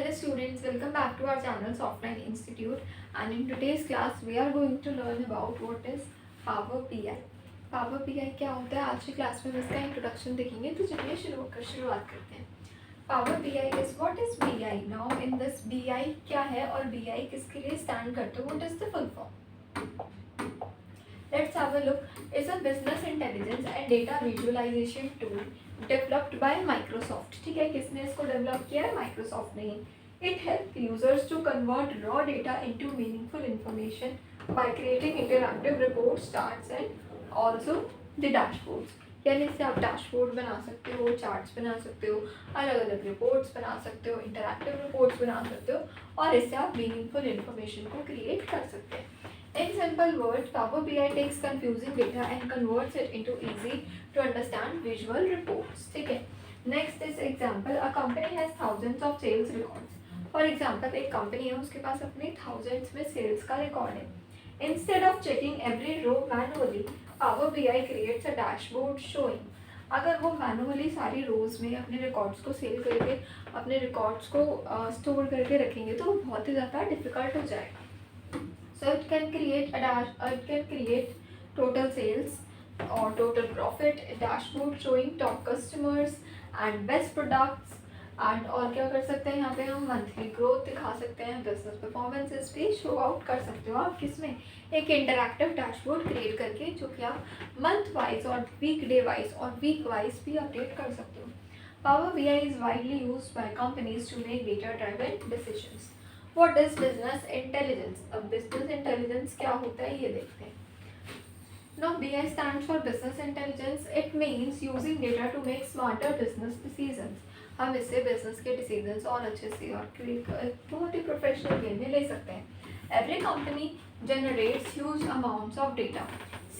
Hello students, welcome back to our channel Softline Institute, and in today's class we are going to learn about what is Power BI. Power BI क्या होता है आज की class में हम इसका introduction देखेंगे। तो चलिए शुरुआत करते हैं। Power BI is what is BI? Now in this BI क्या है और BI किसके लिए स्टैंड करते हो? What is the full form? Let's have a look. It's a business intelligence and data visualization tool developed by Microsoft. ठीक है, किसने इसको डेवलप किया है? Microsoft ने। It helps users to convert raw data into meaningful information by creating interactive reports, charts and also the dashboards. यानी इससे आप डैशबोर्ड बना सकते हो, चार्ट्स बना सकते हो, अलग अलग रिपोर्ट्स बना सकते हो, इंटरैक्टिव रिपोर्ट्स बना सकते हो और इससे आप मीनिंगफुल इन्फॉर्मेशन को क्रिएट कर सकते हैं। In simple words, Power BI takes confusing data and converts it into easy to understand visual reports. ठीक है। Next is example. A company has thousands of sales records. For example, एक company है, उसके पास अपने thousands में sales का record है. Instead of checking every row manually, Power BI creates a dashboard showing. अगर वो मैनुअली सारी रोज में अपने रिकॉर्ड्स को सेल करके अपने रिकॉर्ड्स को स्टोर करके रखेंगे तो बहुत ही ज़्यादा डिफिकल्ट हो जाएगा। So it can create total sales or total profit, a dashboard showing top customers and best products, and और क्या कर सकते हैं यहाँ पे हम मंथली ग्रोथ दिखा सकते हैं, बिजनेस परफॉर्मेंसेस भी शो आउट कर सकते हो आप किसमें, एक इंटरैक्टिव डैशबोर्ड क्रिएट करके जो कि आप मंथ वाइज और वीक डे वाइज और वीक वाइज भी अपडेट कर सकते हो। Power BI is widely used by companies to make data driven decisions. What is business intelligence? अब business intelligence क्या होता है ये देखते हैं। Now BI stands for business intelligence. It means using data to make smarter business decisions. हम इससे business के decisions और अच्छे से और बहुत ही प्रोफेशनल वे में ले सकते हैं। Every company generates huge amounts of data.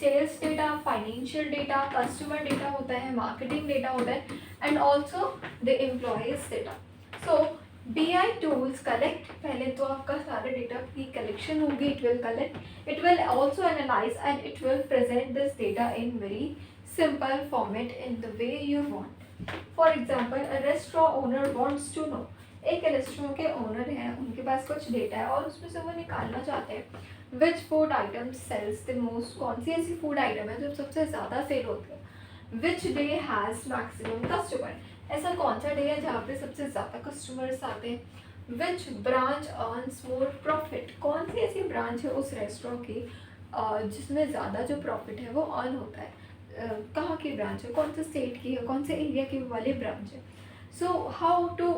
Sales data, financial data, customer data होता है, marketing data होता है, and also the employees data. So BI tools collect, पहले तो आपका सारे डेटा की कलेक्शन होगी, it will collect, it will also analyze and it will present this data in very simple format in the way you want. For example, a restaurant owner wants to know, एक restaurant के owner हैं, उनके पास कुछ data है और उसमें से वो निकालना चाहते हैं which food item sells the most, कौन सी ऐसी फूड आइटम है जो सबसे ज़्यादा सेल होती है, which day has maximum customer, ऐसा कौन सा डे है जहाँ पे सबसे ज़्यादा कस्टमर्स आते हैं, which branch earns more profit, कौन सी ऐसी ब्रांच है उस रेस्टोरेंट की जिसमें ज़्यादा जो प्रॉफिट है वो अर्न होता है, कहाँ की ब्रांच है, कौन से स्टेट की है, कौन से एरिया की वाली ब्रांच है। So how to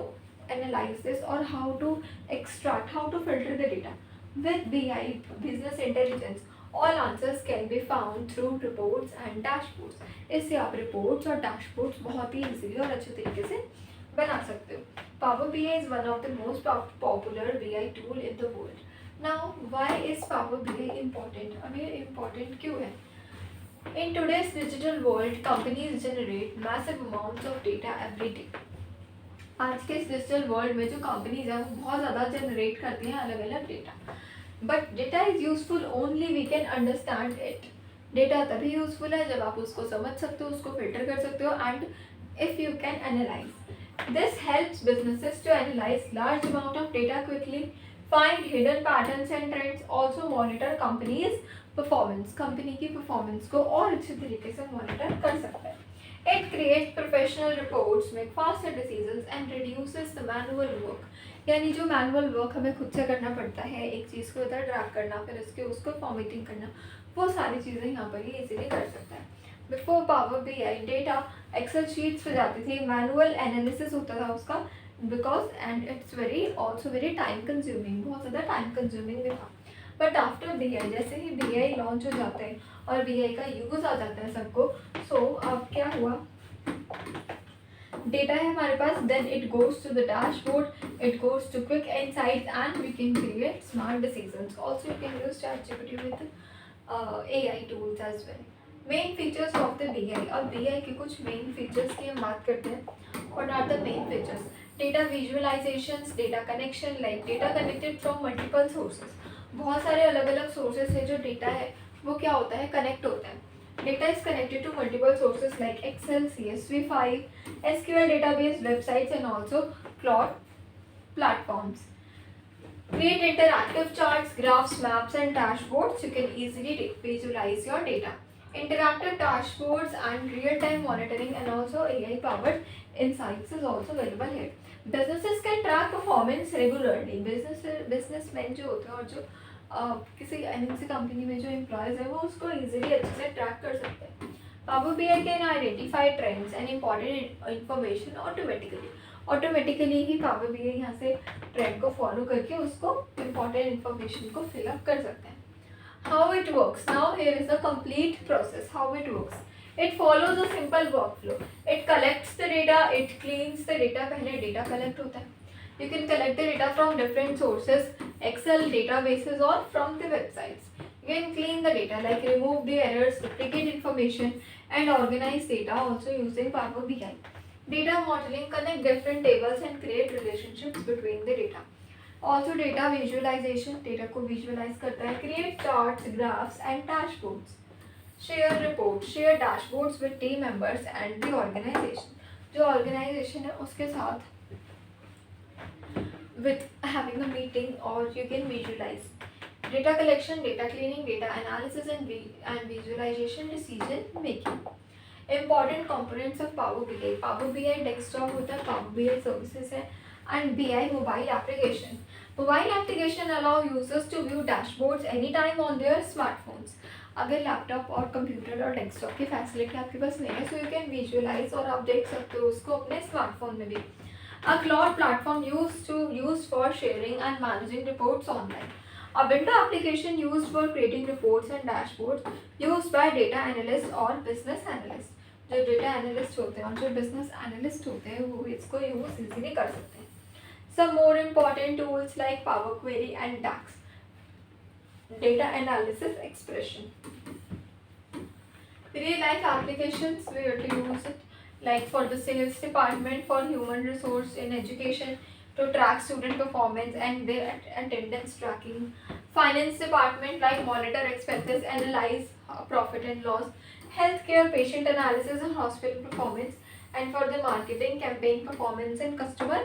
analyse this और how to extract, how to filter the data with BI business intelligence, all answers can be found through reports and dashboards. इससे आप रिपोर्ट्स और डैशबोर्ड्स बहुत ही इजीली और अच्छे तरीके से बना सकते हो। Power BI is one of the most popular BI tool in the world. Now, why is Power BI important? अब ये important क्यों है? In today's digital world, companies generate massive amounts of data every day. आज के इस digital world में जो companies हैं वो बहुत ज़्यादा जनरेट करती हैं अलग अलग data, but data is useful only we can understand it. Data तभी यूजफुल है जब आप उसको समझ सकते हो, उसको फिल्टर कर सकते हो and if you can analyse. This helps businesses to analyse large amount of data quickly, find hidden patterns and trends, also monitor companies performance, company की परफॉर्मेंस को और अच्छे तरीके से मॉनिटर कर सकता है। It creates professional reports, make faster decisions and reduces the manual work. यानी जो मैनुअल वर्क हमें खुद से करना पड़ता है, एक चीज़ को इधर ड्रैग करना, फिर उसको फॉर्मेटिंग करना, वो सारी चीज़ें यहाँ पर ही इजीली कर सकता है। Before power BI data excel sheets पे जाती थी, मैनुअल एनालिसिस होता था उसका, because and it's very also very time consuming, बहुत ज़्यादा टाइम कंज्यूमिंग भी था। बट आफ्टर BI, जैसे ही BI लॉन्च हो जाते हैं और BI का यूज़ आ जाता है सबको, सो अब क्या हुआ, डेटा है हमारे पास, then it goes to the dashboard, it goes to quick insights and we can create smart decisions. Also you can use ChatGPT with AI tools as well. Main features of the BI, और BI के कुछ main features की हम बात करते हैं। What are the main features? Data visualisations, data connection, like data connected from multiple sources, बहुत सारे अलग अलग सोर्सेज से जो डेटा है वो क्या होता है, कनेक्ट होता है। Data is connected to multiple sources like Excel, CSV file, SQL database, websites and also cloud platforms. Create interactive charts, graphs, maps, and dashboards. You can easily visualize your data. Interactive dashboards and real-time monitoring and also AI-powered insights is also available here. Businesses can track performance regularly. Businessmen जो होते हैं और जो किसी MNC company में जो employees है वो उसको इजीली अच्छे से ट्रैक कर सकते हैं. Power BI can identify trends and important information automatically he power BI यहाँ से ट्रेंड को फॉलो करके उसको इम्पॉर्टेंट इन्फॉर्मेशन को फिलअप कर सकते हैं. How it works now, here is the complete process. How it works, it follows a simple work flow. It collects the data, it cleans the data. पहले data collect होता है. You can collect the data from different sources, Excel databases or from the websites. You can clean the data like remove the errors, duplicate information and organize data also using Power BI. Data modeling, connect different tables and create relationships between the data. Also data visualization, data को visualize करता है. Create charts, graphs and dashboards. Share reports, share dashboards with team members and the organization. जो organization है उसके साथ with having a meeting or you can visualize. Data collection, data cleaning, data analysis and visualization, decision making. Important components of Power BI. Power BI desktop होता है, Power BI services है and BI mobile application. Mobile application allow users to view dashboards anytime on their smartphones. अगर laptop और computer और desktop की facility आपके पास नहीं है, so you can visualize और आप देख सकते हो उसको अपने स्मार्टफोन में भी. A cloud platform used for sharing and managing reports online. A window application used for creating reports and dashboards used by data analysts or business analysts. जो data analyst होते हैं और जो business analyst होते हैं वो इसको यूज इजीली कर सकते हैं. Some more important tools like Power Query and DAX. Data analysis expression. Real life applications we have to use it. Like for the sales department, for human resource in education to track student performance and their attendance tracking. Finance department like monitor expenses, analyze profit and loss. Healthcare patient analysis and hospital performance. And for the marketing, campaign performance and customer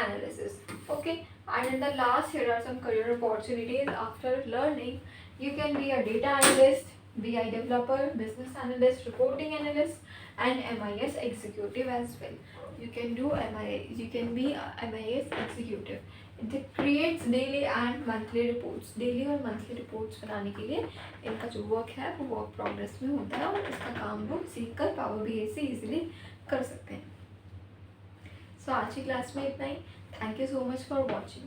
analysis. Okay, and in the last, here are some career opportunities. After learning, you can be a data analyst, BI developer, business analyst, reporting analyst and MIS executive as well. You can do MIS, you can be a MIS executive. It creates daily and monthly reports. Daily और monthly reports बनाने के लिए इनका जो work है वो work progress में होता है और इसका काम वो सीख कर Power BI से इजीली कर सकते हैं. सो आज की क्लास में इतना ही. Thank you so much for watching.